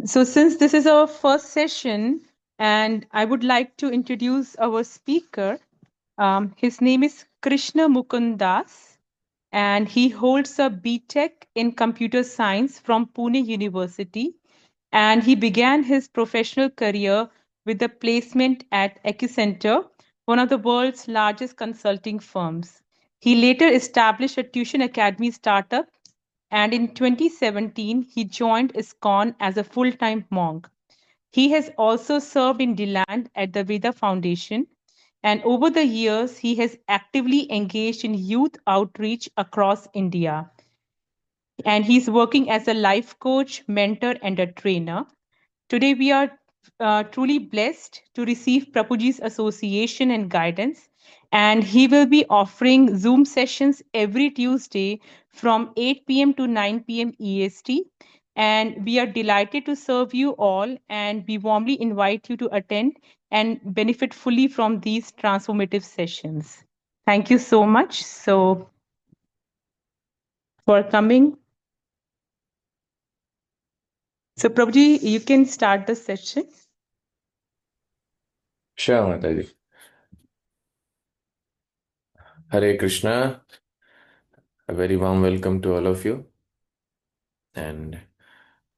So, since this is our first session, and I would like to introduce our speaker, his name is Krishna Mukundas, and he holds a BTech in computer science from Pune University. And he began his professional career with a placement at Ecicenter, one of the world's largest consulting firms. He later established a tuition academy startup, and in 2017, he joined ISKCON as a full time monk. He has also served in Deland at the Veda Foundation, and over the years, he has actively engaged in youth outreach across India. And he's working as a life coach, mentor, and a trainer. Today, we are truly blessed to receive Prabhuji's association and guidance. And he will be offering Zoom sessions every Tuesday from 8 p.m. to 9 p.m. EST. And we are delighted to serve you all, and we warmly invite you to attend and benefit fully from these transformative sessions. Thank you so much for coming. So, Prabhuji, you can start the session. Sure, Mataji. Hare Krishna. A very warm welcome to all of you. And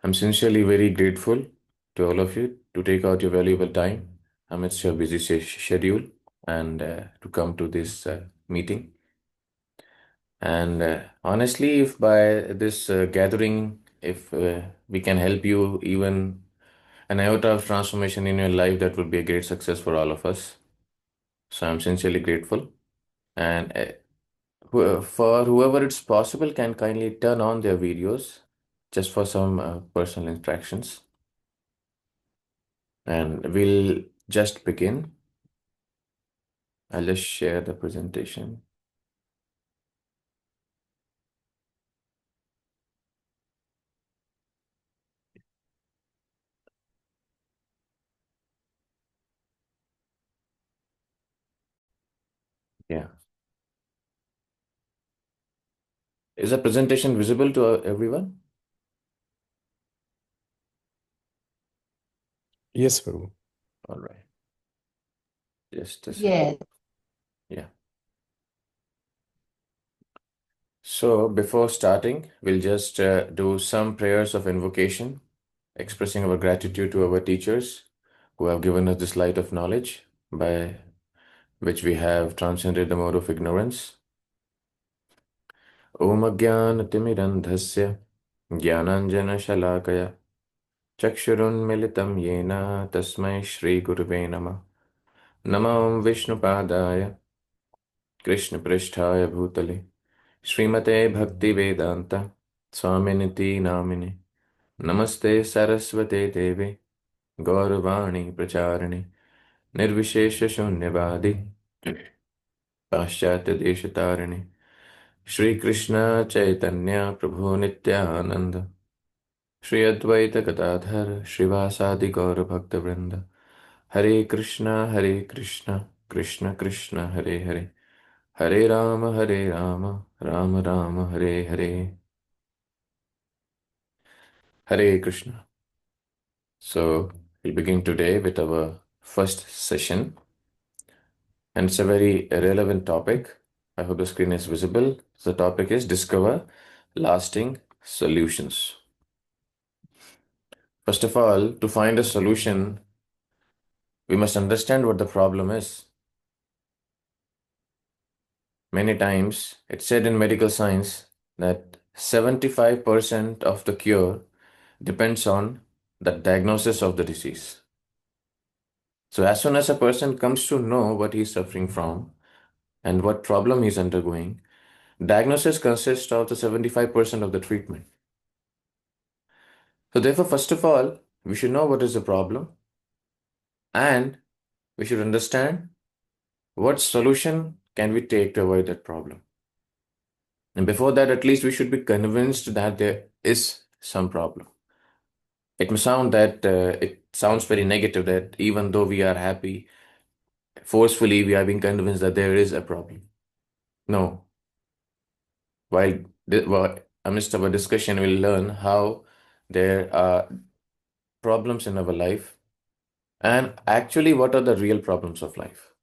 I'm sincerely very grateful to all of you to take out your valuable time amidst your busy schedule and to come to this meeting. And honestly, if by this gathering, if we can help you even an iota of transformation in your life, that would be a great success for all of us. So I'm sincerely grateful. And for whoever it's possible can kindly turn on their videos just for some personal interactions. And we'll just begin. I'll just share the presentation. Yeah. Is the presentation visible to everyone? Yes, Prabhu. All right. Just a second. Yes. Yeah. So before starting, we'll just do some prayers of invocation, expressing our gratitude to our teachers who have given us this light of knowledge by which we have transcended the mode of ignorance. ॐ अज्ञानतिमिरन्धस्य ज्ञानाञ्जनशलाकया चक्षुरुन्मिलितं येन तस्मै श्रीगुरुवे नमः। नमो विष्णुपादाय कृष्णपृष्ठाय भूतले श्रीमते भक्तिवेदान्त स्वामिनिति नामिने नमस्ते सरस्वते देवे गौरवाणी प्रचारिणे निर्विशेषशून्यवादी पाश्चात्यदेशतारिणे श्रीकृष्ण चैतन्य प्रभु नित्यानंद श्री अद्वैत गदाधर श्रीवासादि गौर भक्त वृंद हरे Krishna Krishna Krishna Hare Hare Hare Ram Ram Ram Hare Hare Krishna. So we'll begin today with our first session, and it's a very relevant topic. I hope the screen is visible. The topic is discover lasting solutions. First of all, to find a solution, we must understand what the problem is. Many times, it's said in medical science that 75% of the cure depends on the diagnosis of the disease. So, as soon as a person comes to know what he's suffering from and what problem he's undergoing, diagnosis consists of the 75% of the treatment. So, therefore, first of all, we should know what is the problem and we should understand what solution can we take to avoid that problem. And before that, at least we should be convinced that there is some problem. It may sound that it sounds very negative that even though we are happy, forcefully we are being convinced that there is a problem. No. While amidst our discussion, we'll learn how there are problems in our life and actually what are the real problems of life.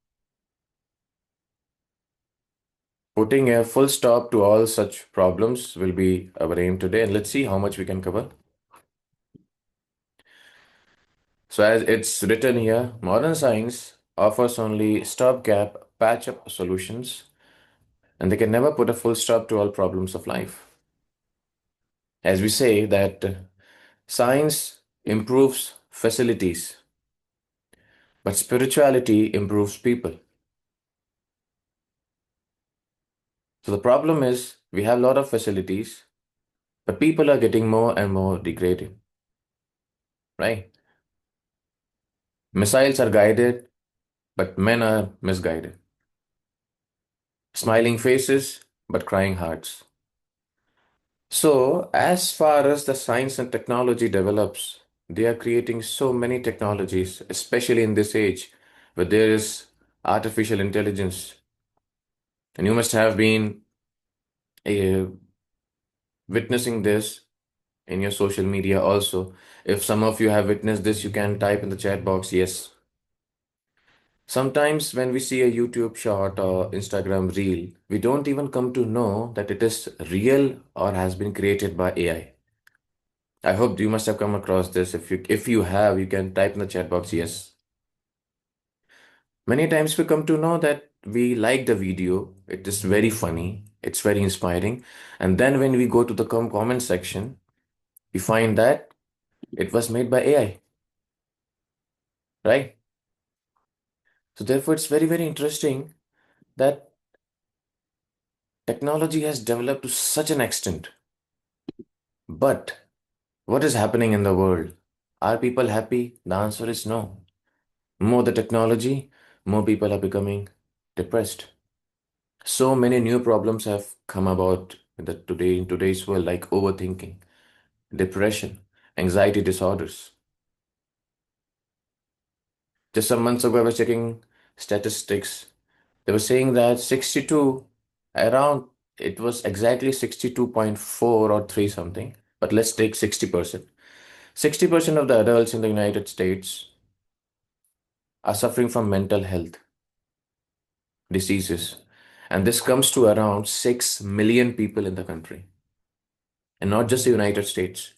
Putting a full stop to all such problems will be our aim today, and let's see how much we can cover. So, as it's written here, modern science offers only stopgap, patch up solutions, and they can never put a full stop to all problems of life. As we say that science improves facilities, but spirituality improves people. So the problem is we have a lot of facilities, but people are getting more and more degraded, right? Missiles are guided, but men are misguided. Smiling faces, but crying hearts. So, as far as the science and technology develops, they are creating so many technologies, especially in this age where there is artificial intelligence. And you must have been uh, witnessing this in your social media also. If some of you have witnessed this, you can type in the chat box, yes. Sometimes when we see a YouTube short or Instagram reel, we don't even come to know that it is real or has been created by AI. I hope you must have come across this. If you have, you can type in the chat box, yes. Many times we come to know that we like the video, it is very funny, it's very inspiring. And then when we go to the comment section, we find that it was made by AI, right? So therefore, it's very, very interesting that technology has developed to such an extent. But what is happening in the world? Are people happy? The answer is no. More the technology, more people are becoming depressed. So many new problems have come about in today's world, like overthinking, depression, anxiety disorders. Just some months ago, I was checking statistics. They were saying that 62, around, it was exactly 62.4 or 3 something, but let's take 60%. 60% of the adults in the United States are suffering from mental health diseases. And this comes to around 6 million people in the country. And not just the United States.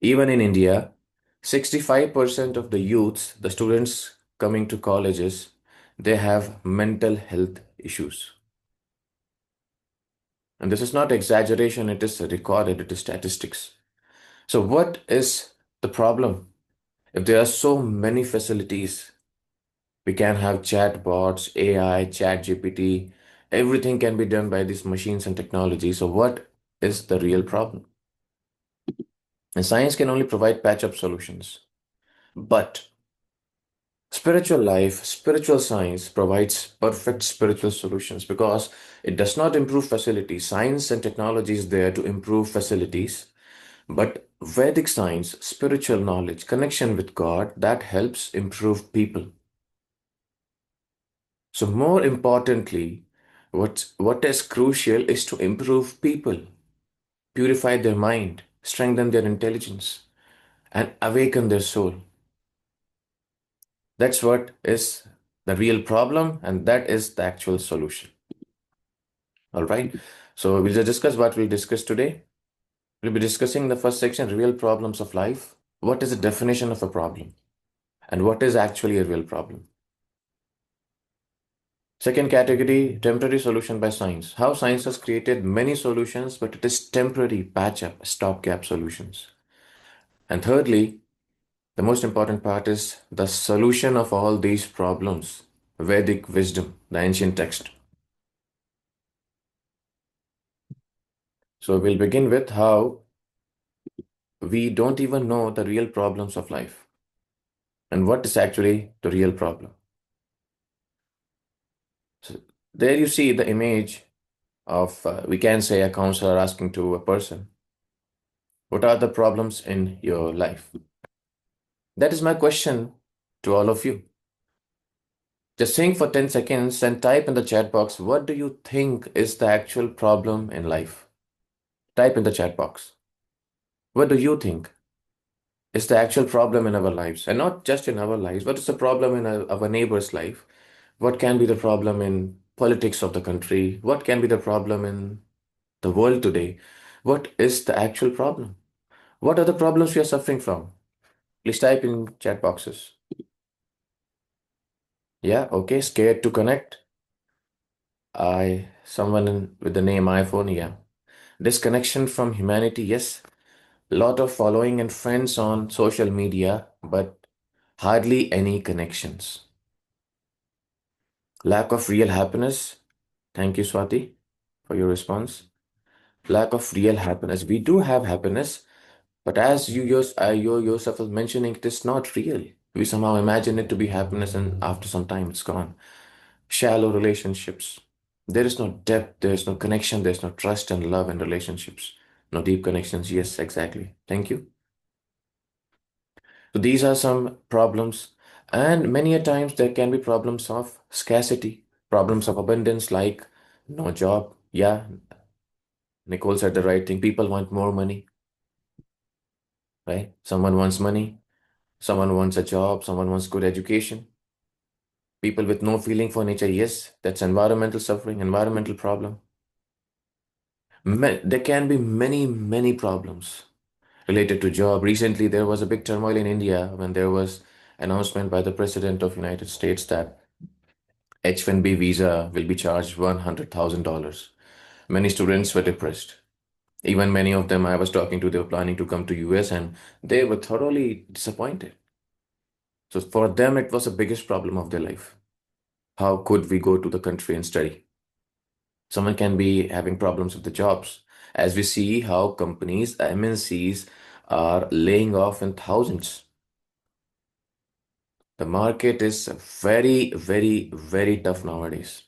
Even in India, 65% of the youths, the students coming to colleges, they have mental health issues. And this is not exaggeration, it is recorded, it is statistics. So, what is the problem? If there are so many facilities, we can have chat bots, AI, chat GPT, everything can be done by these machines and technology. So, what is the real problem? And science can only provide patch up solutions. But spiritual life, spiritual science provides perfect spiritual solutions because it does not improve facilities. Science and technology is there to improve facilities. But Vedic science, spiritual knowledge, connection with God, that helps improve people. So, more importantly, what is crucial is to improve people, purify their mind, strengthen their intelligence, and awaken their soul. That's what is the real problem, and that is the actual solution. All right. So, we'll just discuss what we'll discuss today. We'll be discussing the first section, real problems of life. What is the definition of a problem? And what is actually a real problem? Second category, temporary solution by science. How science has created many solutions, but it is temporary patch up, stopgap solutions. And thirdly, the most important part is the solution of all these problems, Vedic wisdom, the ancient text. So we'll begin with how we don't even know the real problems of life and what is actually the real problem. So there you see the image of, we can say, a counselor asking to a person, what are the problems in your life? That is my question to all of you. Just think for 10 seconds and type in the chat box, what do you think is the actual problem in life? Type in the chat box. What do you think is the actual problem in our lives, and not just in our lives, but it's a problem in our neighbor's life. What can be the problem in politics of the country? What can be the problem in the world today? What is the actual problem? What are the problems we are suffering from? Please type in chat boxes. Yeah, okay, scared to connect. With the name iPhone, yeah. Disconnection from humanity, yes. Lot of following and friends on social media, but hardly any connections. Lack of real happiness. Thank you, Swati, for your response. Lack of real happiness. We do have happiness, but as you yourself was mentioning, it is not real. We somehow imagine it to be happiness, and after some time, it's gone. Shallow relationships. There is no depth, there is no connection, there's no trust and love in relationships. No deep connections. Yes, exactly. Thank you. So these are some problems, and many a times there can be problems of scarcity, problems of abundance, like no job. Yeah, Nicole said the right thing. People want more money, right? Someone wants money, someone wants a job, someone wants good education. People with no feeling for nature, yes, that's environmental suffering, environmental problem. There can be many problems related to job. Recently, there was a big turmoil in India when there was announcement by the President of United States that H-1B visa will be charged $100,000. Many students were depressed. Even many of them I was talking to, they were planning to come to US and they were thoroughly disappointed. So for them, it was the biggest problem of their life. How could we go to the country and study? Someone can be having problems with the jobs. As we see how companies, MNCs, are laying off in thousands. The market is very tough nowadays.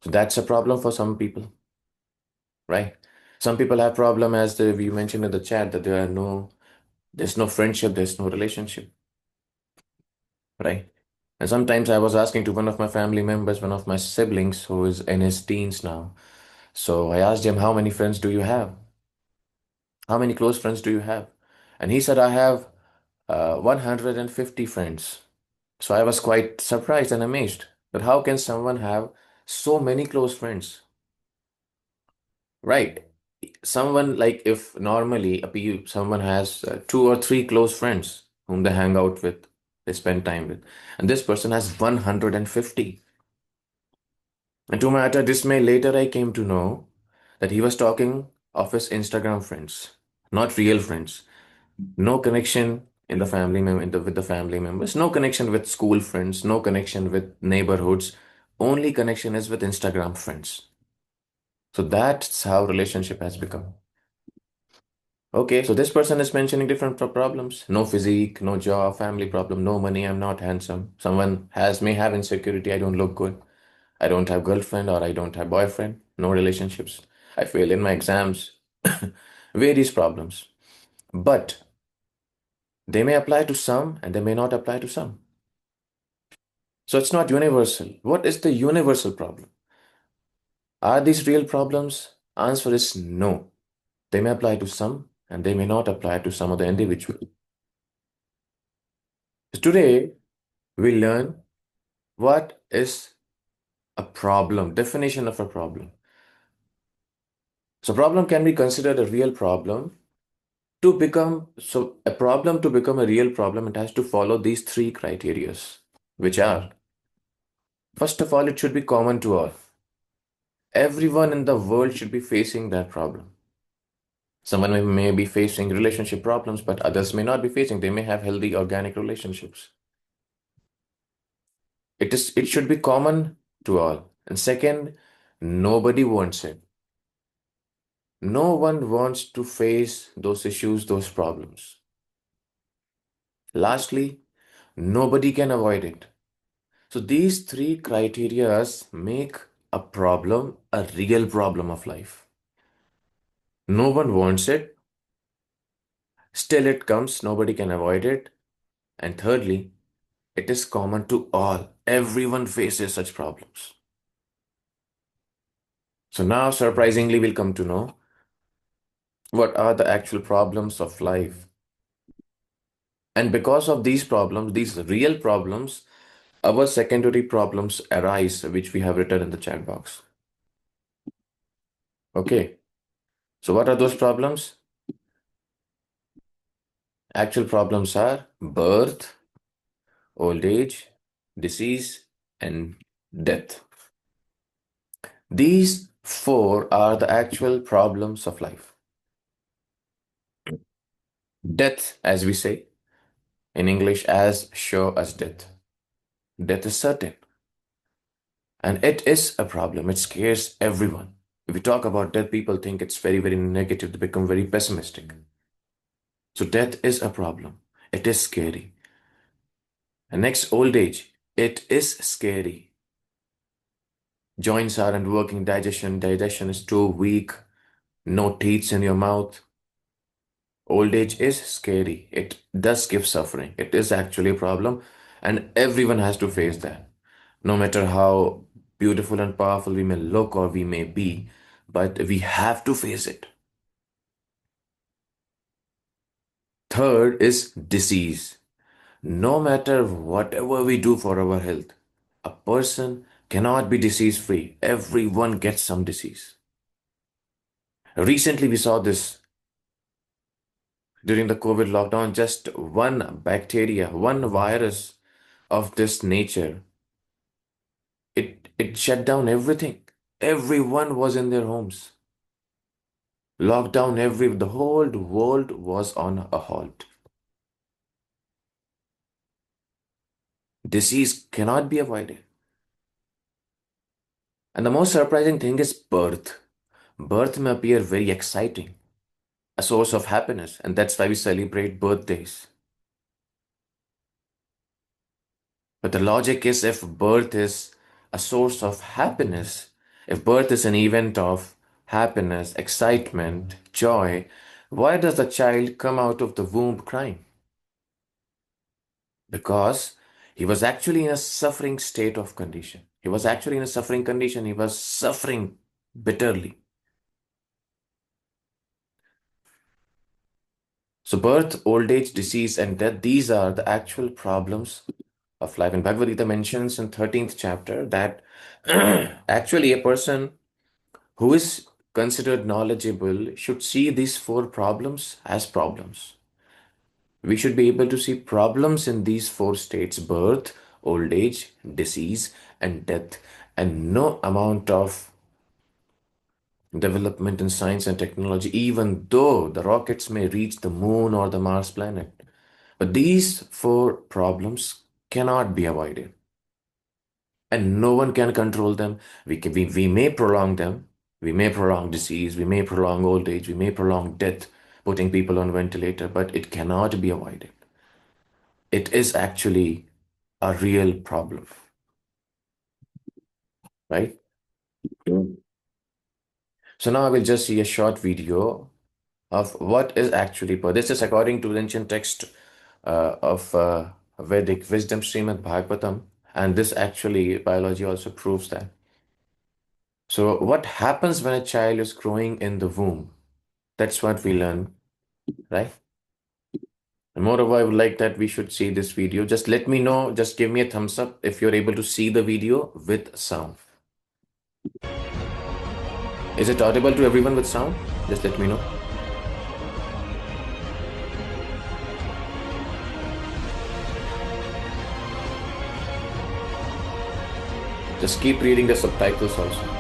So that's a problem for some people, right? Some people have problem we mentioned in the chat that there's no friendship, there's no relationship, right? And sometimes I was asking to one of my family members, one of my siblings who is in his teens now. So I asked him, how many friends do you have? How many close friends do you have? And he said, I have 150 friends. So I was quite surprised and amazed that how can someone have so many close friends? Right. Someone like if normally someone has two or three close friends whom they hang out with, they spend time with, and this person has 150. And to my utter dismay, later I came to know that he was talking of his Instagram friends, not real friends. No connection in the with the family members, no connection with school friends, no connection with neighborhoods. Only connection is with Instagram friends. So that's how relationship has become. Okay, so this person is mentioning different problems. No physique, no job, family problem, no money, I'm not handsome. Someone has may have insecurity, I don't look good. I don't have girlfriend or I don't have boyfriend, no relationships. I fail in my exams. Various problems. But they may apply to some and they may not apply to some. So it's not universal. What is the universal problem? Are these real problems? Answer is no. They may apply to some and they may not apply to some of the individual. So today we learn what is a problem, definition of a problem. So problem can be considered a real problem. A problem to become a real problem, it has to follow these three criterias, which are, first of all, it should be common to all. Everyone in the world should be facing that problem. Someone may be facing relationship problems, but others may not be facing. They may have healthy organic relationships. It should be common to all. And second, nobody wants it. No one wants to face those issues, those problems. Lastly, nobody can avoid it. So these three criterias make a problem a real problem of life. No one wants it, still it comes, nobody can avoid it. And thirdly, it is common to all. Everyone faces such problems. So now, surprisingly, we'll come to know what are the actual problems of life. And because of these problems, these real problems, our secondary problems arise, which we have written in the chat box. Okay. So what are those problems? Actual problems are birth, old age, disease, and death. These four are the actual problems of life. Death, as we say in English, as sure as death. Death is certain. And it is a problem. It scares everyone. If we talk about death, people think it's very, very negative. They become very pessimistic. So death is a problem. It is scary. And next, old age. It is scary. Joints aren't working, digestion is too weak, no teeth in your mouth. Old age is scary. It does give suffering. It is actually a problem, and everyone has to face that. No matter how beautiful and powerful we may look or we may be, but we have to face it. Third is disease. No matter whatever we do for our health, a person cannot be disease free. Everyone gets some disease. Recently, we saw this during the COVID lockdown. Just one bacteria, one virus of this nature, it shut down everything. Everyone was in their homes. Lockdown, the whole world was on a halt. Disease cannot be avoided. And the most surprising thing is birth. Birth may appear very exciting, a source of happiness, and that's why we celebrate birthdays. But the logic is, if birth is a source of happiness, if birth is an event of happiness, excitement, joy, why does the child come out of the womb crying? Because he was actually in a suffering state of condition. He was actually in a suffering condition. He was suffering bitterly. So, birth, old age, disease, and death, these are the actual problems of life. And Bhagavad Gita mentions in 13th chapter that actually a person who is considered knowledgeable should see these four problems as problems. We should be able to see problems in these four states: birth, old age, disease, and death. And no amount of development in science and technology, even though the rockets may reach the moon or the Mars planet, but these four problems cannot be avoided. And no one can control them. We may prolong them. We may prolong disease. We may prolong old age. We may prolong death, putting people on ventilator, but it cannot be avoided. It is actually a real problem, right? So now I will just see a short video of what is actually birth. This is according to the ancient text of Vedic wisdom, Srimad Bhagavatam, and this actually biology also proves that. So what happens when a child is growing in the womb? That's what we learn, right? And moreover, I would like that we should see this video. Just let me know, just give me a thumbs up if you're able to see the video with sound. Is it audible to everyone with sound? Just let me know. Just keep reading the subtitles also.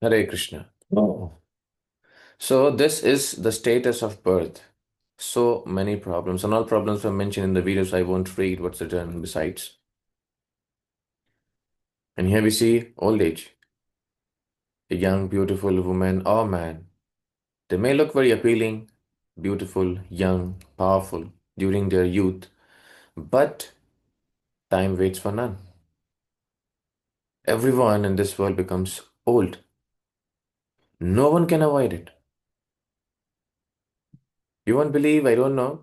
Hare Krishna. Oh. So this is the status of birth. So many problems, and all problems were mentioned in the videos. I won't read what's written besides. And here we see old age. A young, beautiful woman or man. They may look very appealing, beautiful, young, powerful during their youth, but time waits for none. Everyone in this world becomes old. No one can avoid it. You won't believe, I don't know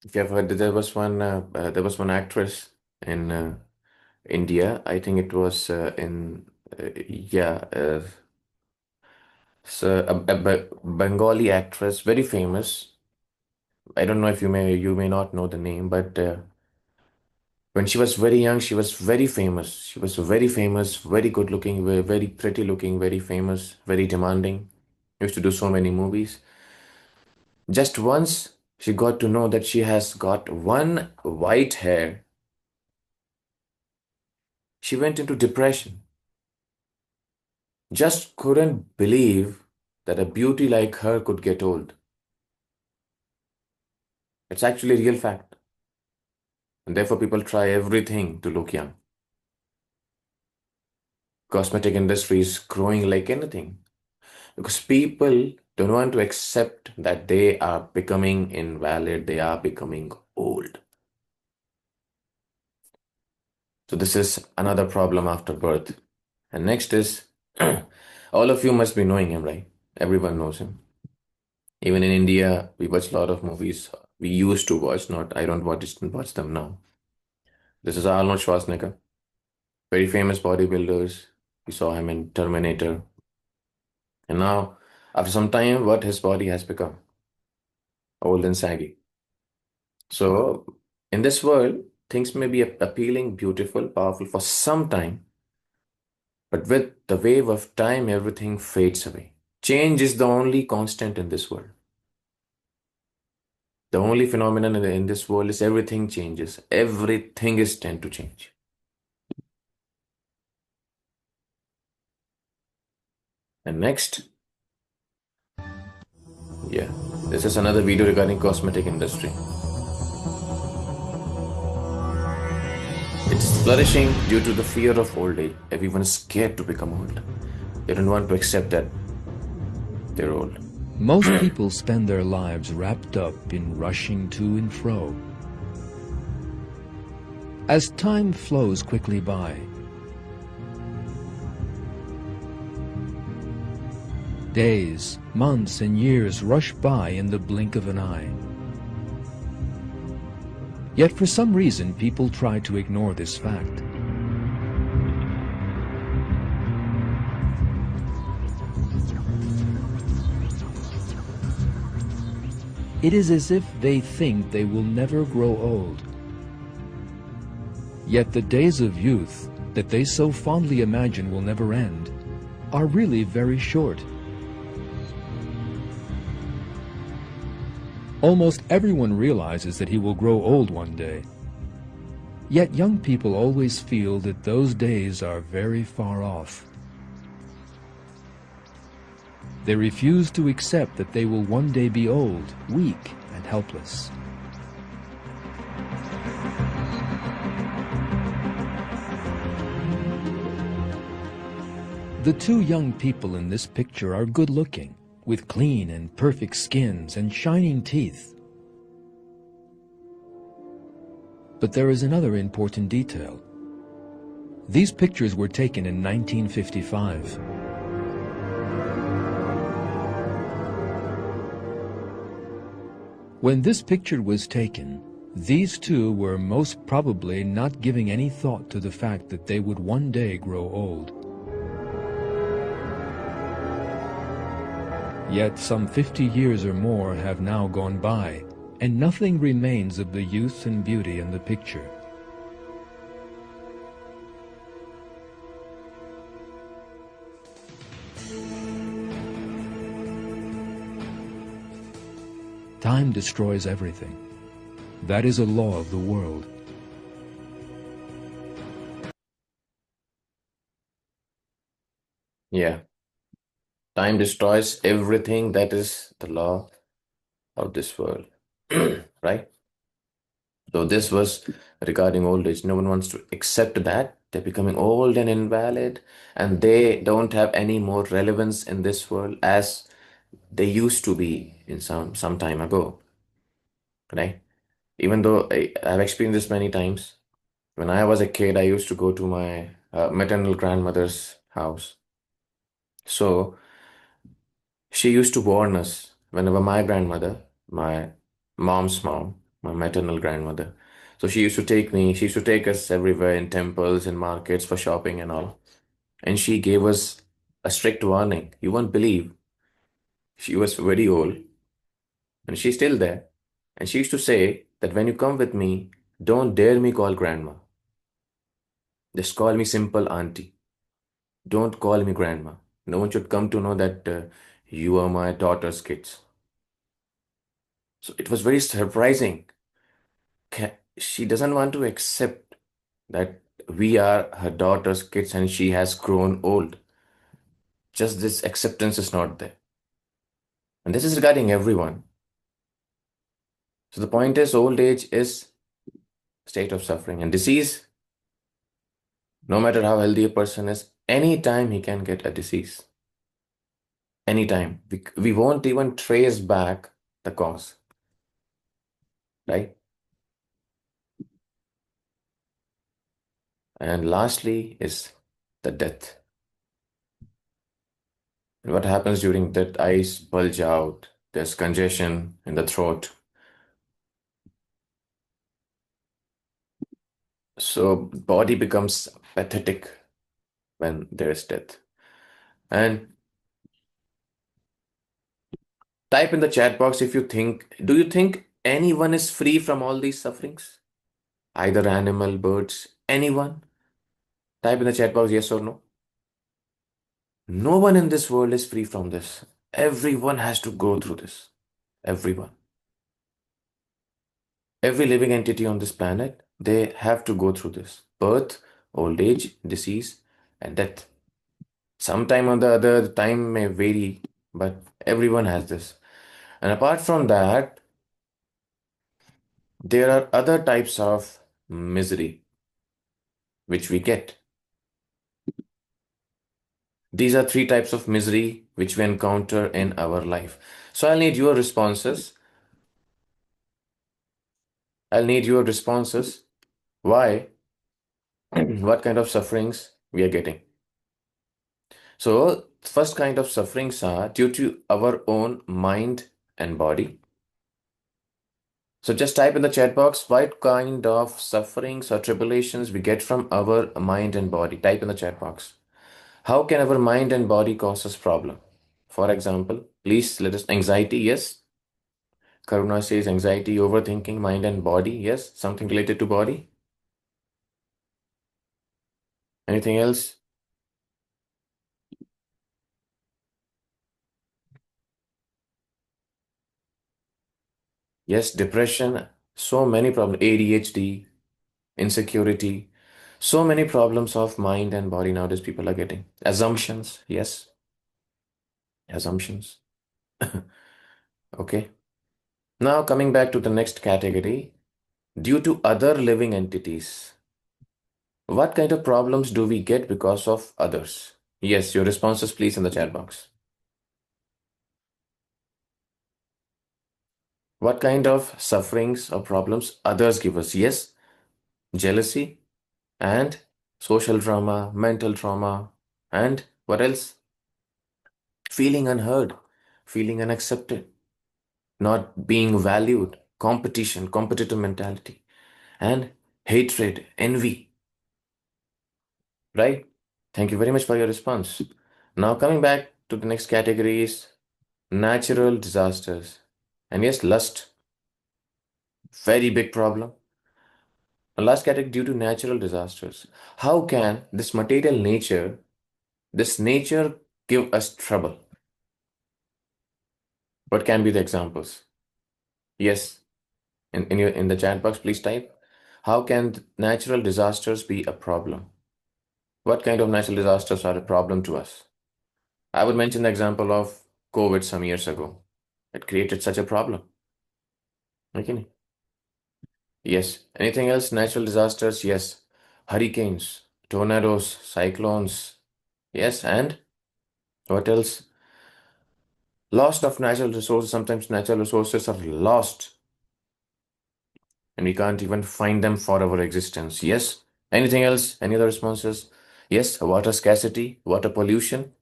if you have heard that there was one actress in India. I think it was in yeah, so a Bengali actress, very famous. I don't know if you may not know the name, but when she was very young, she was very famous. She was very famous, very good looking, very pretty looking, very famous, very demanding. Used to do so many movies. Just once, she got to know that she has got one white hair. She went into depression. Just couldn't believe that a beauty like her could get old. It's actually a real fact. And therefore, people try everything to look young. Cosmetic industry is growing like anything because people don't want to accept that they are becoming invalid, they are becoming old. So this is another problem after birth. And next is all of you must be knowing him, right? Everyone knows him. Even in India, we watch a lot of movies. We used to watch, not I don't watch them now. This is Arnold Schwarzenegger, very famous bodybuilders. We saw him in Terminator. And now, after some time, what his body has become? Old and saggy. So, in this world, things may be appealing, beautiful, powerful for some time, but with the wave of time, everything fades away. Change is the only constant in this world. The only phenomenon in this world is everything changes. Everything is tend to change. And next, yeah, this is another video regarding cosmetic industry. It's flourishing due to the fear of old age. Everyone is scared to become old. They don't want to accept that they're old. Most people spend their lives wrapped up in rushing to and fro. As time flows quickly by, days, months, and years rush by in the blink of an eye. Yet for some reason, people try to ignore this fact. It is as if they think they will never grow old. Yet the days of youth that they so fondly imagine will never end are really very short. Almost everyone realizes that he will grow old one day. Yet young people always feel that those days are very far off. They refuse to accept that they will one day be old, weak, and helpless. The two young people in this picture are good-looking, with clean and perfect skins and shining teeth. But there is another important detail. These pictures were taken in 1955. When this picture was taken, these two were most probably not giving any thought to the fact that they would one day grow old. Yet some 50 years or more have now gone by, and nothing remains of the youth and beauty in the picture. Time destroys everything. That is a law of the world. Yeah. Time destroys everything. That is the law of this world. Right? So this was regarding old age. No one wants to accept that. They're becoming old and invalid, and they don't have any more relevance in this world as they used to be in some time ago. Right? Even though I've experienced this many times. When I was a kid, I used to go to my maternal grandmother's house. So she used to warn us whenever my grandmother, my mom's mom, my maternal grandmother, so she used to take us everywhere in temples and markets for shopping and all. And she gave us a strict warning. You won't believe. She was very old and she's still there. And she used to say that when you come with me, don't dare me call grandma. Just call me simple auntie. Don't call me grandma. No one should come to know that you are my daughter's kids. So it was very surprising. She doesn't want to accept that we are her daughter's kids and she has grown old. Just this acceptance is not there. And this is regarding everyone. So the point is, old age is state of suffering and disease. No matter how healthy a person is, anytime he can get a disease. Anytime. We won't even trace back the cause, right? And lastly is the death. And what happens during that? Eyes bulge out, there's congestion in the throat. So body becomes pathetic when there is death. And type in the chat box if do you think anyone is free from all these sufferings? Either animal, birds, anyone? Type in the chat box yes or no. No one in this world is free from this. Everyone has to go through this. Everyone. Every living entity on this planet, they have to go through this. Birth, old age, disease, and death. Sometime or the other, time may vary, but everyone has this. And apart from that, there are other types of misery which we get. These are three types of misery which we encounter in our life. So I'll need your responses. I'll need your responses. Why? What kind of sufferings we are getting? So, first kind of sufferings are due to our own mind and body. So just type in the chat box what kind of sufferings or tribulations we get from our mind and body. Type in the chat box. How can our mind and body cause us problem? For example, please let us anxiety, yes. Karuna says anxiety, overthinking, mind and body, yes. Something related to body. Anything else? Yes, depression, so many problems, ADHD, insecurity, so many problems of mind and body nowadays people are getting. Assumptions, yes, assumptions. Okay. Now coming back to the next category, due to other living entities, what kind of problems do we get because of others? Yes, your responses please in the chat box. What kind of sufferings or problems others give us? Yes, jealousy and social trauma, mental trauma, and what else? Feeling unheard, feeling unaccepted, not being valued, competition, competitive mentality, and hatred, envy, right? Thank you very much for your response. Now, coming back to the next category is natural disasters. And yes, lust, very big problem. The last category due to natural disasters. How can this material nature, this nature give us trouble? What can be the examples? Yes, in the chat box, please type. How can natural disasters be a problem? What kind of natural disasters are a problem to us? I would mention the example of COVID some years ago. It created such a problem. Okay. Yes. Anything else? Natural disasters? Yes. Hurricanes, tornadoes, cyclones. Yes. And what else? Loss of natural resources. Sometimes natural resources are lost and we can't even find them for our existence. Yes. Anything else? Any other responses? Yes. Water scarcity, water pollution.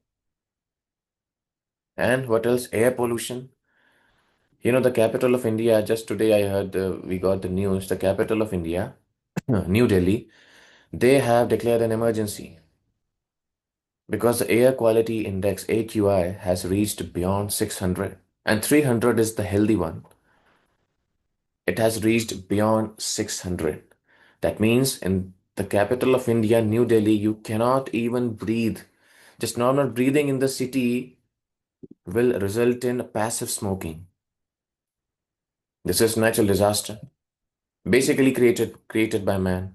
And what else? Air pollution. The capital of India, just today I heard we got the news, the capital of India, New Delhi, they have declared an emergency because the air quality index AQI has reached beyond 600 and 300 is the healthy one. It has reached beyond 600. That means in the capital of India, New Delhi, you cannot even breathe. Just normal breathing in the city will result in passive smoking. This is natural disaster, basically created by man.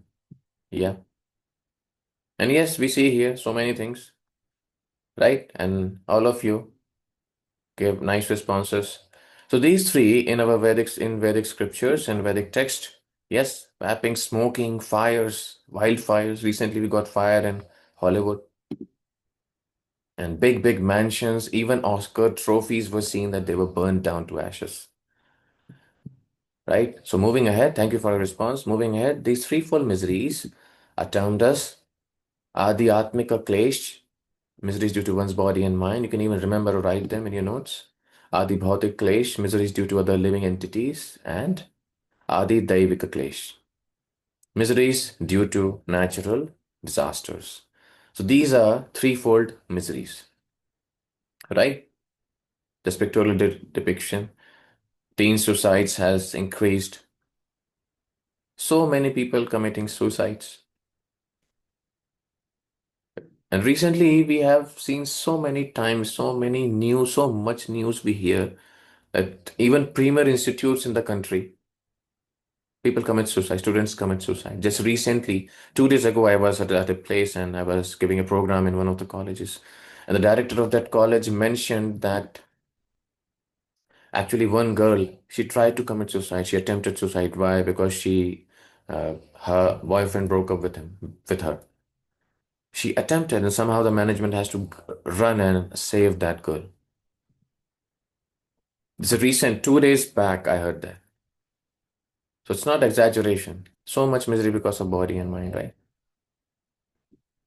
Yeah. And yes, we see here so many things, right? And all of you give nice responses. So these three in Vedic scriptures and Vedic text, yes, mapping, smoking, fires, wildfires. Recently we got fire in Hollywood and big mansions, even Oscar trophies were seen that they were burned down to ashes. Right? So moving ahead, thank you for your response. Moving ahead, these threefold miseries are termed as Adi Atmika Klesh, miseries due to one's body and mind. You can even remember or write them in your notes. Adi Bhautik Klesh, miseries due to other living entities. And Adi Daivika Klesh, miseries due to natural disasters. So these are threefold miseries, right? The pictorial depiction. Teen suicides has increased. So many people committing suicides. And recently we have seen so many times, so many news, so much news we hear that even premier institutes in the country, people commit suicide, students commit suicide. Just recently, 2 days ago, I was at a place and I was giving a program in one of the colleges. And the director of that college mentioned that actually one girl, she tried to commit suicide. She attempted suicide. Why? Because her boyfriend broke up with her. She attempted, and somehow the management has to run and save that girl. This is recent, 2 days back, I heard that. So it's not exaggeration. So much misery because of body and mind, right?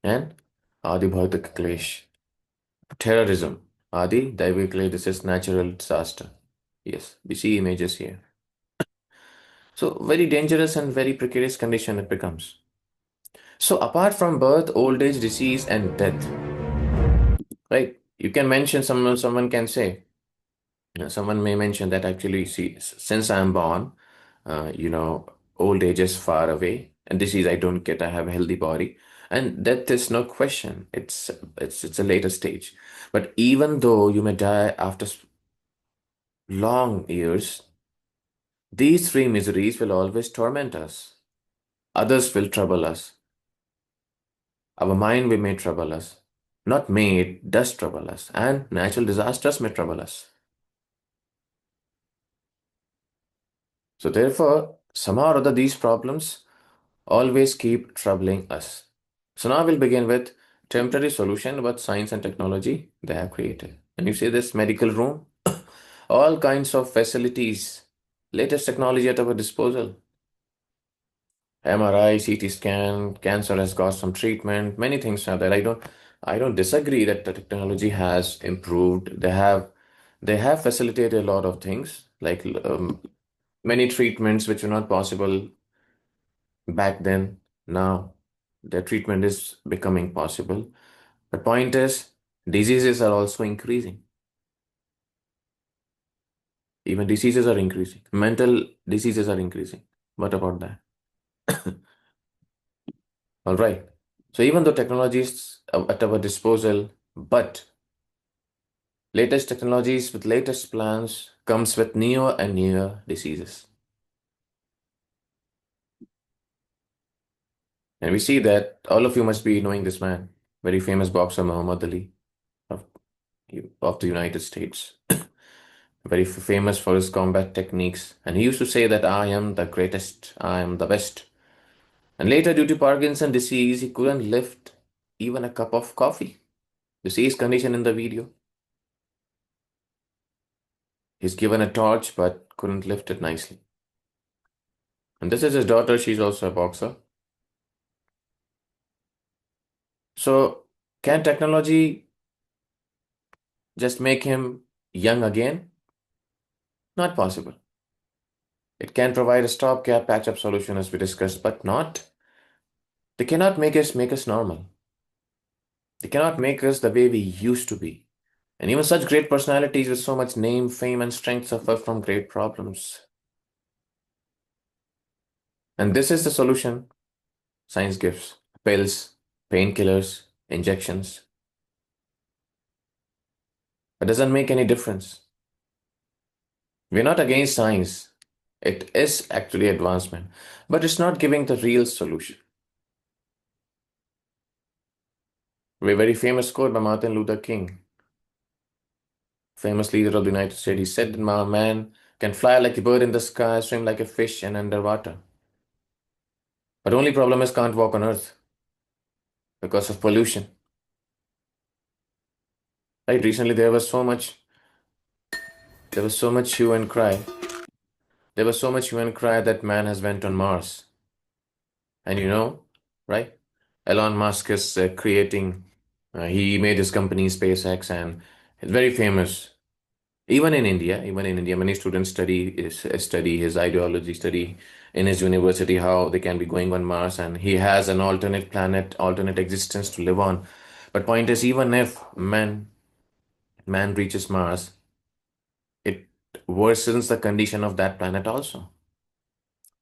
And Adi Bhautik Klesh. Terrorism. Adi Daivik Klesh, this is natural disaster. Yes, we see images here. So very dangerous and very precarious condition it becomes. So apart from birth, old age, disease, and death, right? You can mention someone can say, someone may mention that actually, see, since I'm born, old age is far away, and disease I don't get. I have a healthy body, and death is no question. It's a later stage. But even though you may die after long years, these three miseries will always torment us. Others will trouble us. Our mind may trouble us. Not may, it does trouble us, and natural disasters may trouble us. So therefore, somehow or other, these problems always keep troubling us. So now we'll begin with temporary solution what science and technology they have created. And you see this medical room, all kinds of facilities, latest technology at our disposal. MRI, CT scan, cancer has got some treatment, many things are there. I don't disagree that the technology has improved. They have facilitated a lot of things, like many treatments which were not possible back then. Now the treatment is becoming possible. The point is, diseases are also increasing. Even diseases are increasing. Mental diseases are increasing. What about that? All right. So even though technology is at our disposal, but latest technologies with latest plans comes with newer and newer diseases. And we see that all of you must be knowing this man, very famous boxer Muhammad Ali. of the United States, very famous for his combat techniques. And he used to say that I am the greatest, I am the best. And later, due to Parkinson disease, he couldn't lift even a cup of coffee. You see his condition in the video. He's given a torch but couldn't lift it nicely. And this is his daughter, she's also a boxer. So, can technology just make him young again? Not possible. It can provide a stopgap patch-up solution as we discussed, but not. They cannot make us normal. They cannot make us the way we used to be. And even such great personalities with so much name, fame, and strength suffer from great problems. And this is the solution science gives: pills, painkillers, injections. It doesn't make any difference. We're not against science. It is actually advancement, but it's not giving the real solution. A very famous quote by Martin Luther King, famous leader of the United States. He said that man can fly like a bird in the sky, swim like a fish and underwater. But only problem is can't walk on earth because of pollution. Right? Recently there was so much hue and cry. There was so much hue and cry that man has went on Mars. And right? Elon Musk is creating, he made his company SpaceX and it's very famous. Even in India, many students study his ideology, study in his university how they can be going on Mars, and he has an alternate planet, alternate existence to live on. But point is, even if man reaches Mars, it worsens the condition of that planet also.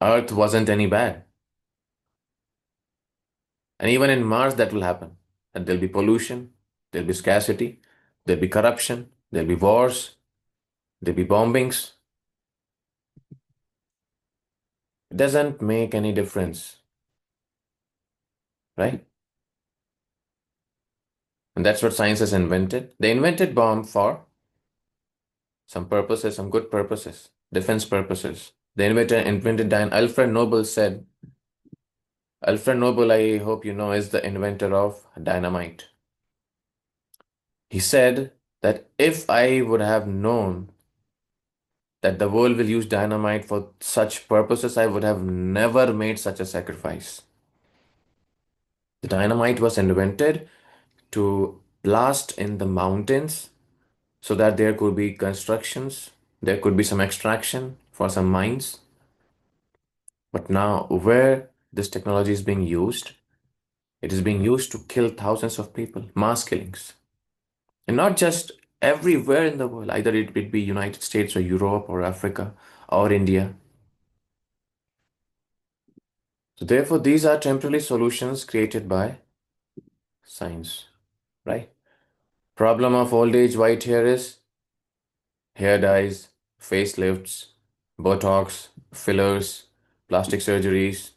Earth wasn't any bad. And even in Mars, that will happen. And there'll be pollution, there'll be scarcity, there'll be corruption, there'll be wars, there'll be bombings. It doesn't make any difference, right? And that's what science has invented. They invented bomb for some purposes, some good purposes, defense purposes. They invented Alfred Nobel, I hope you know, is the inventor of dynamite. He said that if I would have known that the world will use dynamite for such purposes, I would have never made such a sacrifice. The dynamite was invented to blast in the mountains so that there could be constructions, there could be some extraction for some mines. But now, where this technology is being used, it is being used to kill thousands of people, mass killings. And not just everywhere in the world, either it would be United States or Europe or Africa or India. So therefore, these are temporary solutions created by science, right? Problem of old age white hair is hair dyes, facelifts, Botox, fillers, plastic surgeries,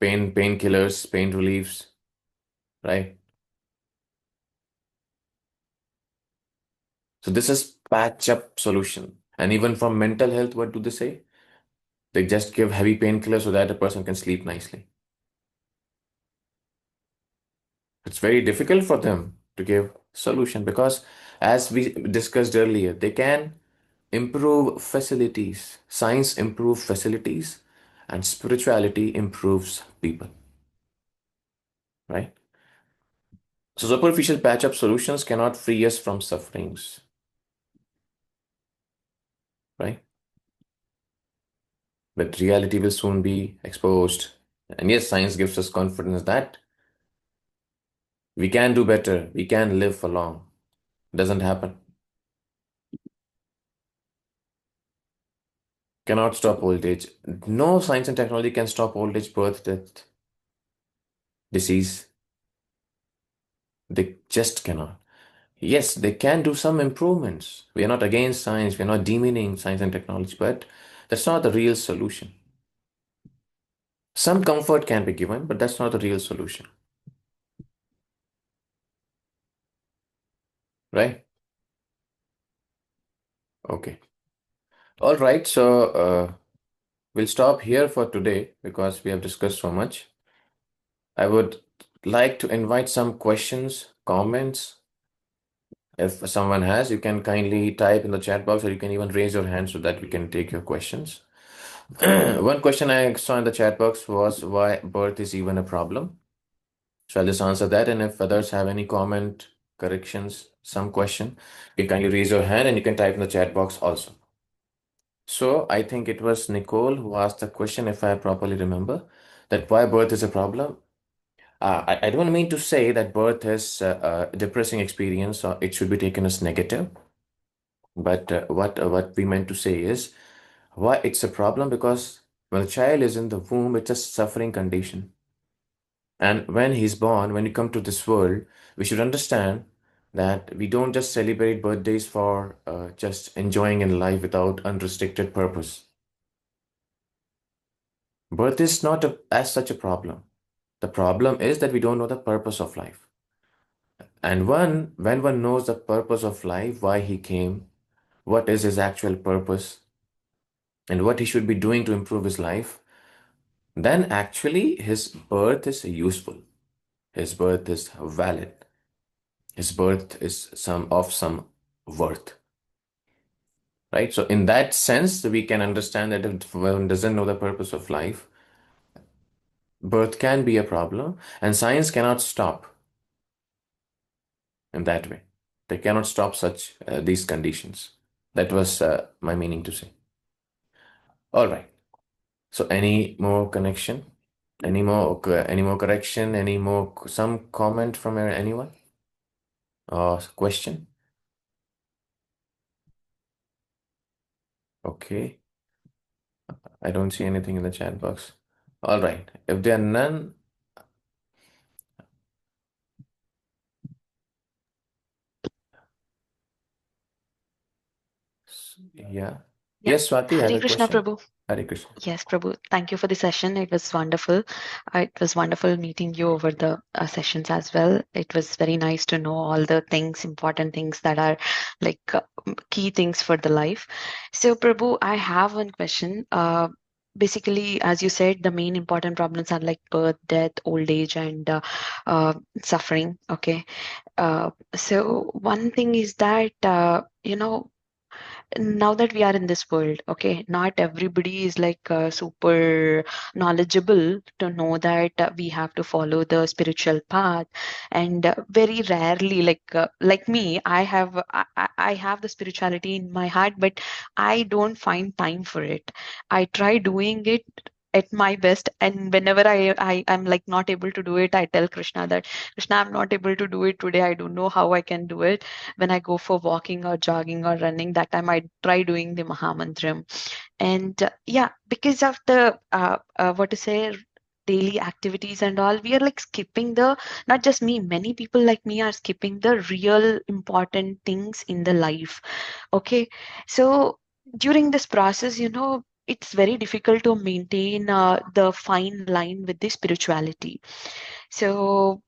painkillers, pain reliefs, right? So this is patch up solution. And even from mental health, what do they say? They just give heavy painkillers so that a person can sleep nicely. It's very difficult for them to give solution because as we discussed earlier, they can improve facilities. Science improve facilities and spirituality improves people, right? So superficial patch-up solutions cannot free us from sufferings, right? But reality will soon be exposed. And yes, science gives us confidence that we can do better, we can live for long. Doesn't happen. Cannot stop old age. No science and technology can stop old age, birth, death, disease. They just cannot. Yes, they can do some improvements. We are not against science, we are not demeaning science and technology, but that's not the real solution. Some comfort can be given, but that's not the real solution. right? Okay. All right. So we'll stop here for today because we have discussed so much. I would like to invite some questions, comments. If someone has, you can kindly type in the chat box, or you can even raise your hand so that we can take your questions. One question I saw in the chat box was why birth is even a problem. So I'll just answer that. And if others have any comment, corrections, some question, you kindly raise your hand and you can type in the chat box also. So I think it was Nicole who asked the question, if I properly remember, that why birth is a problem. I don't mean to say that birth is a depressing experience or it should be taken as negative. But what we meant to say is why it's a problem, because when the child is in the womb, it's a suffering condition. And when he's born, when you come to this world, we should understand that we don't just celebrate birthdays for just enjoying in life without unrestricted purpose. Birth is not as such a problem. The problem is that we don't know the purpose of life. And when one knows the purpose of life, why he came, what is his actual purpose, and what he should be doing to improve his life, then actually his birth is useful. His birth is valid. His birth is some worth. Right? So in that sense, we can understand that if one doesn't know the purpose of life, birth can be a problem, and science cannot stop in that way. They cannot stop such these conditions. That was my meaning to say. All right. So any more connection? Any more correction? Any more some comment from anyone? Or question? Okay. I don't see anything in the chat box. All right. If there are none, yeah. Yeah. Yes, Swati, I have Hare a Krishna question. Prabhu. Hare Krishna. Yes, Prabhu. Thank you for the session. It was wonderful. It was wonderful meeting you over the sessions as well. It was very nice to know all the things, important things that are like key things for the life. So, Prabhu, I have one question. Basically, as you said, the main important problems are like birth, death, old age, and suffering. Okay. So, one thing is that, now that we are in this world, okay, not everybody is like super knowledgeable to know that we have to follow the spiritual path. And very rarely, like me, I have the spirituality in my heart, but I don't find time for it. I try doing it at my best, and whenever I'm like not able to do it, I tell Krishna that, Krishna, I'm not able to do it today. I don't know how I can do it. When I go for walking or jogging or running, that time I try doing the Mahamantram. And yeah, because of the what to say, daily activities and all, we are like skipping the, not just me, many people like me are skipping the real important things in the life. Okay, so during this process, it's very difficult to maintain the fine line with the spirituality. So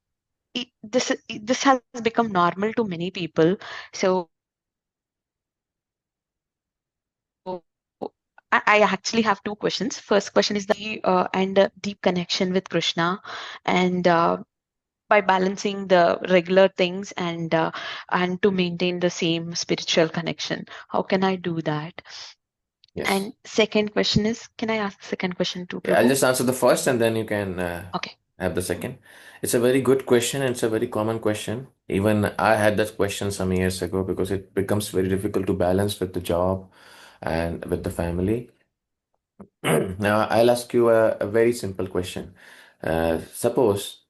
this has become normal to many people. So I actually have two questions. First question is and a deep connection with Krishna, and by balancing the regular things and to maintain the same spiritual connection. How can I do that? Yes. And second question is, can I ask the second question to Okay, I'll Prabhu? just answer the first and then you can Okay. have the second. It's a very good question and it's a very common question. Even I had that question some years ago because it becomes very difficult to balance with the job and with the family. Now, I'll ask you a very simple question. Suppose,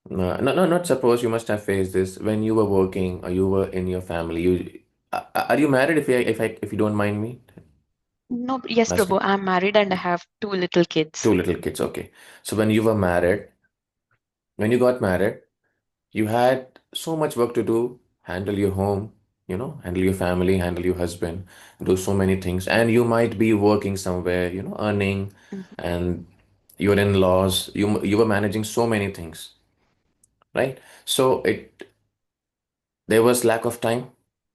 no, not suppose, you must have faced this when you were working or you were in your family. Are you married? If you don't mind me No, yes, asking. Prabhu, I'm married and I have two little kids. Two little kids. Okay. So when you were married, when you got married, you had so much work to do, handle your home, handle your family, handle your husband, do so many things. And you might be working somewhere, earning, Mhm. and your in-laws, you were managing so many things, right? So there was lack of time.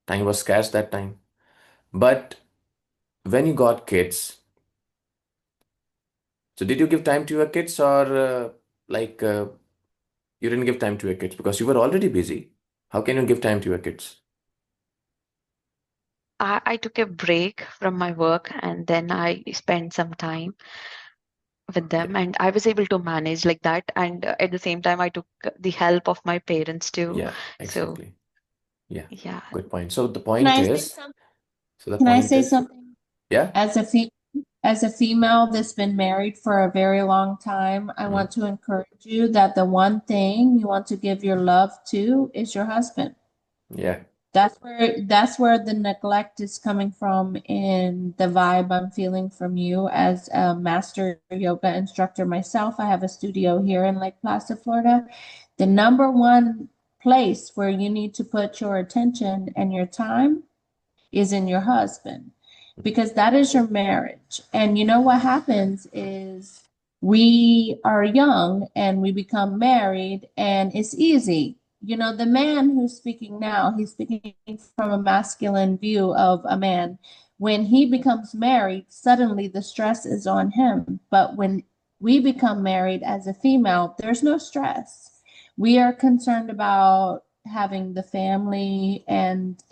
Time was scarce that time. But when you got kids, so did you give time to your kids, or like you didn't give time to your kids because you were already busy? How can you give time to your kids? I took a break from my work and then I spent some time with Yeah, them, and I was able to manage like that. And at the same time, I took the help of my parents too. yeah, So, exactly. Yeah, yeah. good point. So the Can point I say is, something? so the Can I point say is, something? yeah. As a as a female that's been married for a very long time, I Mhm. want to encourage you that the one thing you want to give your love to is your husband. Yeah. That's where the neglect is coming from in the vibe I'm feeling from you as a master yoga instructor myself. I have a studio here in Lake Placid, Florida. The number one place where you need to put your attention and your time is in your husband because that is your marriage. And you know what happens is we are young and we become married and it's easy. You know, the man who's speaking now, he's speaking from a masculine view of a man. When he becomes married, suddenly the stress is on him. But when we become married as a female, there's no stress. We are concerned about having the family and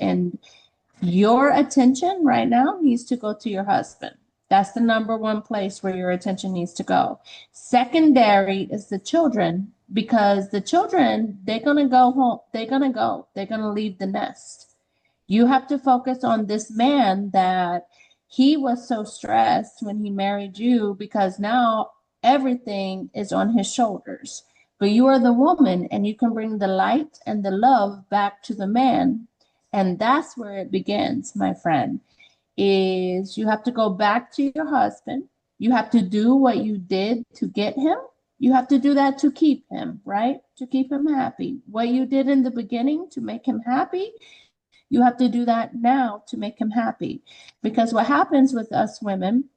your attention right now needs to go to your husband. That's the number one place where your attention needs to go. Secondary is the children because the children, they're going to go home. They're going to leave the nest. You have to focus on this man that he was so stressed when he married you because now everything is on his shoulders. But you are the woman and you can bring the light and the love back to the man. And that's where it begins, my friend, is you have to go back to your husband. You have to do what you did to get him. You have to do that to keep him, right? To keep him happy. What you did in the beginning to make him happy, you have to do that now to make him happy. Because what happens with us women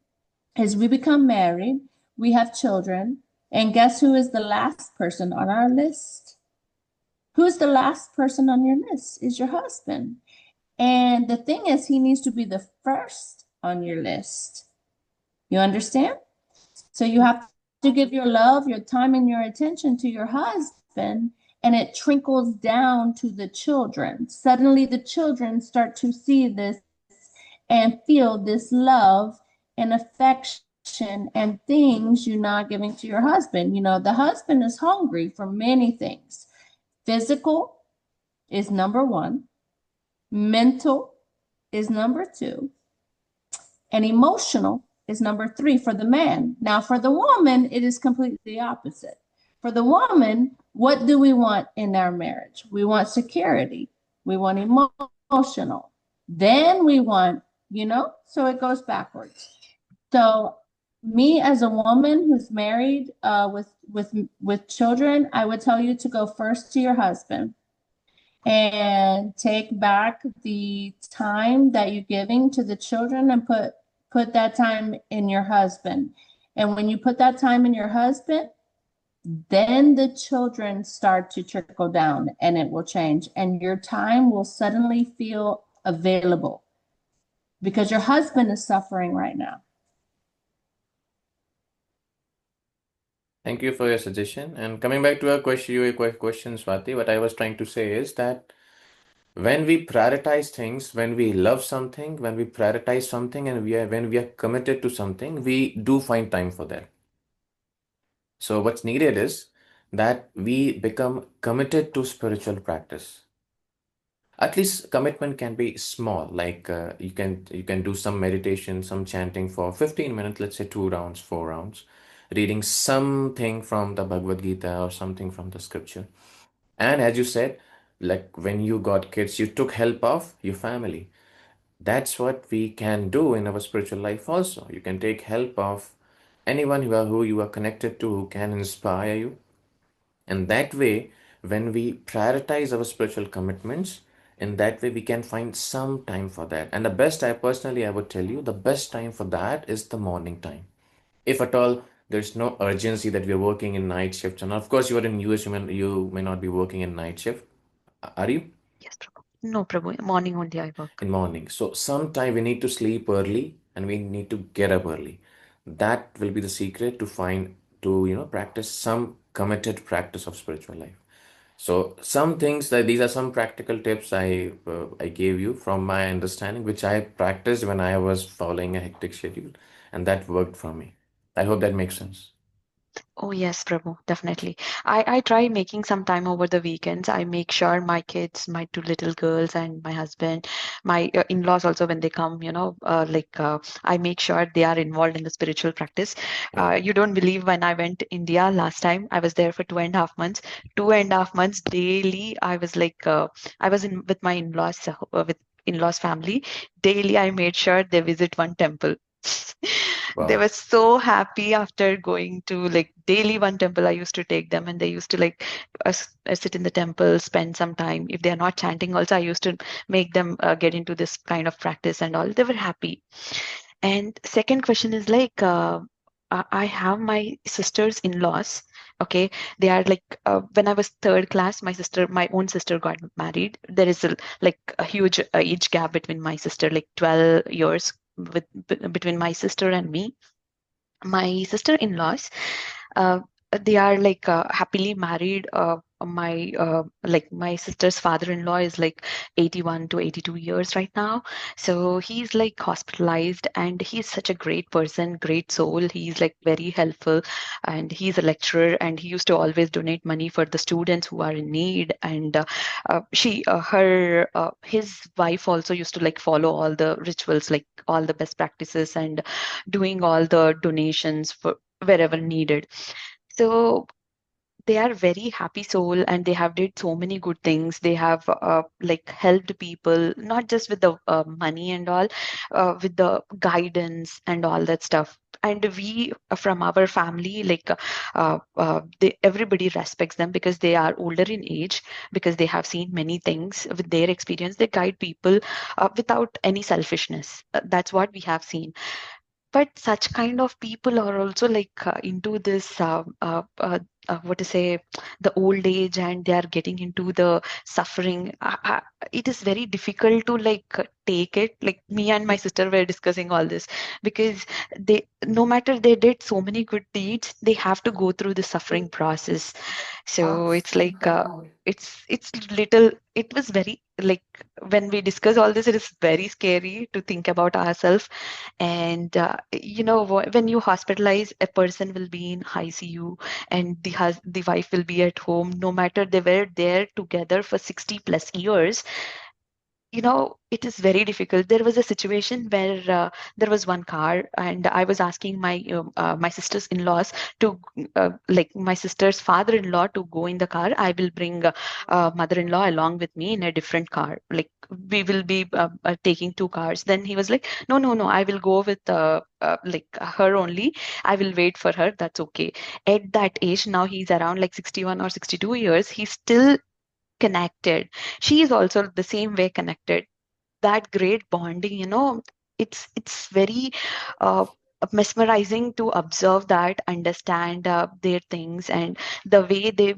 is we become married, we have children, and guess who is the last person on our list? Who's the last person on your list? Is your husband. And the thing is, he needs to be the first on your list. You understand? So you have to give your love, your time, and your attention to your husband, and it trickles down to the children. Suddenly, the children start to see this and feel this love and affection and things you're not giving to your husband. You know, the husband is hungry for many things. Physical is number one, mental is number two, and emotional is number three for the man. Now, for the woman, it is completely opposite. For the woman, what do we want in our marriage? We want security, we want emotional, then we want, so it goes backwards. So, me as a woman who's married with children, I would tell you to go first to your husband and take back the time that you're giving to the children and put that time in your husband. And when you put that time in your husband, then the children start to trickle down and it will change and your time will suddenly feel available because your husband is suffering right now. Thank you for your suggestion. And coming back to your question, Swati, what I was trying to say is that when we prioritize things, when we love something, when we prioritize something, and when we are committed to something, we do find time for that. So what's needed is that we become committed to spiritual practice. At least commitment can be small, like you can do some meditation, some chanting for 15 minutes, let's say 2 rounds, 4 rounds, reading something from the Bhagavad Gita or something from the scripture. And as you said, like when you got kids, you took help of your family. That's what we can do in our spiritual life also. You can take help of anyone who you are connected to, who can inspire you. And that way, when we prioritize our spiritual commitments, in that way we can find some time for that. And the best, I would tell you, the best time for that is the morning time. If at all there's no urgency that we are working in night shifts, and of course you are in US, you may not be working in night shift. Are you? Yes, Prabhu. No, Prabhu. Morning only I work. In morning. So sometime we need to sleep early and we need to get up early. That will be the secret to find to practice some committed practice of spiritual life. So some things that these are some practical tips I gave you from my understanding, which I practiced when I was following a hectic schedule, and that worked for me. I hope that makes sense. Oh yes, Prabhu, definitely. I try making some time over the weekends. I make sure my kids, my two little girls, and my husband, my in-laws also when they come, I make sure they are involved in the spiritual practice. Yeah. You don't believe when I went to India last time, I was there for 2.5 months. 2.5 months daily, I was in with my in-laws with in-laws family. Daily, I made sure they visit one temple. They Wow. were so happy after going to like daily one temple. I used to take them and they used to sit in the temple, spend some time. If they are not chanting, also, I used to make them get into this kind of practice and all. They were happy. And second question is I have my sisters in-laws. Okay, they are when I was third class, my own sister got married. There is a huge age gap between my sister, like 12 years between my sister and me. My sister-in-laws, uh, they are happily married. My sister's father-in-law is like 81 to 82 years right now. So he's like hospitalized and he's such a great person, great soul. He's like very helpful and he's a lecturer and he used to always donate money for the students who are in need. And his wife also used to like follow all the rituals, like all the best practices and doing all the donations for wherever needed. So they are very happy soul and they have did so many good things. They have helped people not just with the money and all, with the guidance and all that stuff. And we from our family everybody respects them because they are older in age, because they have seen many things with their experience. They guide people without any selfishness. That's what we have seen. But such kind of people are also into this what to say, the old age, and they are getting into the suffering. It is very difficult to take it. Like me and my sister were discussing all this because they, no matter they did so many good deeds, they have to go through the suffering process. So it's little, it was very like, when we discuss all this, it is very scary to think about ourselves. And when you hospitalize, a person will be in ICU and the wife will be at home. No matter they were there together for 60 plus years, it is very difficult. There was a situation where there was one car, and I was asking my sister's in-laws to, my sister's father-in-law to go in the car. I will bring mother-in-law along with me in a different car. Like we will be taking two cars. Then he was like, no, no, no, I will go with her only. I will wait for her. That's okay. At that age, now he's around like 61 or 62 years. He's still connected. She is also the same way connected. That great bonding, it's very uh, mesmerizing to observe that, understand their things and the way they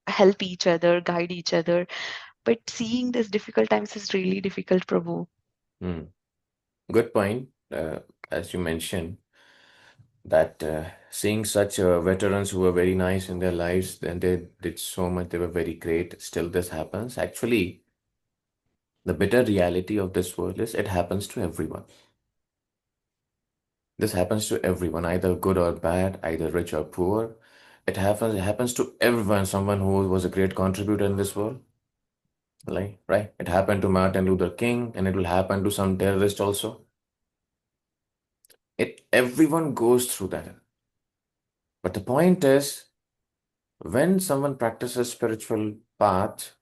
help each other, guide each other. But seeing these difficult times is really difficult, Prabhu. Hmm. Good point. As you mentioned, that seeing such veterans who were very nice in their lives, then they did so much, they were very great. Still, this happens. Actually, the bitter reality of this world is it happens to everyone. This happens to everyone, either good or bad, either rich or poor. It happens to everyone, someone who was a great contributor in this world. Like, right? It happened to Martin Luther King, and it will happen to some terrorist also. Everyone goes through that. But the point is, when someone practices spiritual path,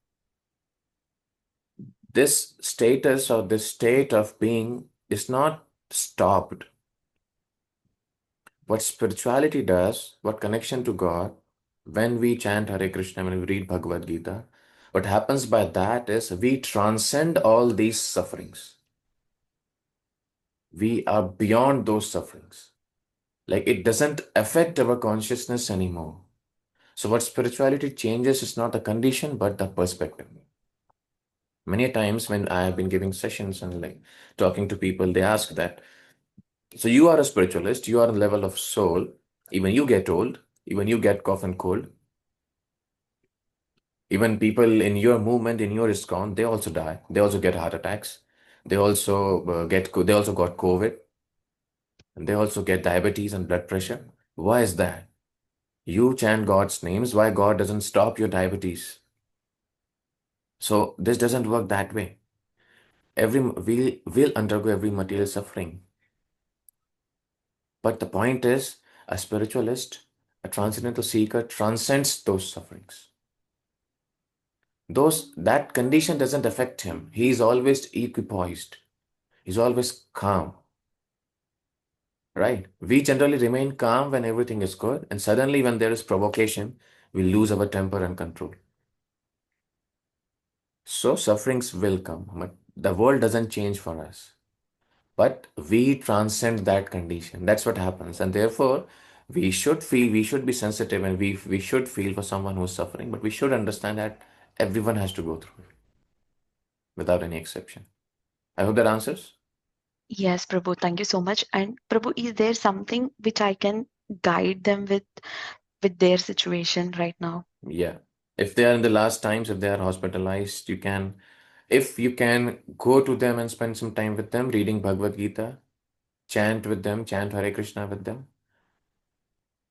this status or this state of being is not stopped. What spirituality does, what connection to God, when we chant Hare Krishna, when we read Bhagavad Gita, what happens by that is we transcend all these sufferings. We are beyond those sufferings. Like it doesn't affect our consciousness anymore. So, what spirituality changes is not the condition but the perspective. Many times when I have been giving sessions and like talking to people, they ask that, so you are a spiritualist, you are on the level of soul, even you get old, even you get cough and cold, even people in your movement, in your ISKCON, they also die, they also get heart attacks, they also they also got COVID, and they also get diabetes and blood pressure. Why is that? You chant God's names, why God doesn't stop your diabetes? So this doesn't work that way. We will undergo every material suffering. But the point is, a spiritualist, a transcendental seeker transcends those sufferings. That condition doesn't affect him. He is always equipoised. He's always calm. Right? We generally remain calm when everything is good, and suddenly when there is provocation, we lose our temper and control. So sufferings will come, but the world doesn't change for us. But we transcend that condition. That's what happens. And therefore, we should be sensitive, and we should feel for someone who's suffering, but we should understand that everyone has to go through it without any exception. I hope that answers. Yes, Prabhu, thank you so much. And Prabhu, is there something which I can guide them with their situation right now? Yeah. If they are in the last times, if they are hospitalized, if you can go to them and spend some time with them, reading Bhagavad Gita, chant with them, chant Hare Krishna with them.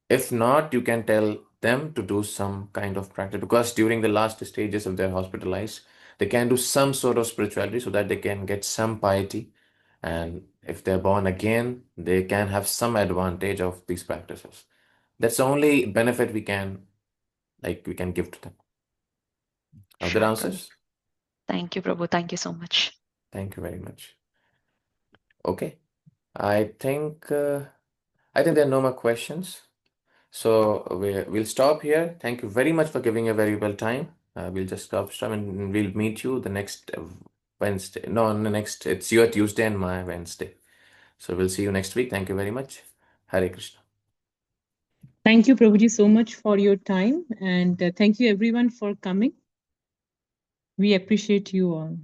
If not, you can tell them to do some kind of practice, because during the last stages of their hospitalized, they can do some sort of spirituality so that they can get some piety. And if they're born again, they can have some advantage of these practices. That's the only benefit we can give to them. Are there Sure, Prabhu. answers? Thank you, Prabhu. Thank you so much. Thank you very much. Okay. I think uh, I think there are no more questions. So we'll stop here. Thank you very much for giving a very well time. We'll just stop and we'll meet you the next Wednesday. No, on the next, it's your Tuesday and my Wednesday. So we'll see you next week. Thank you very much. Hare Krishna. Thank you, Prabhuji, so much for your time. And thank you, everyone, for coming. We appreciate you all.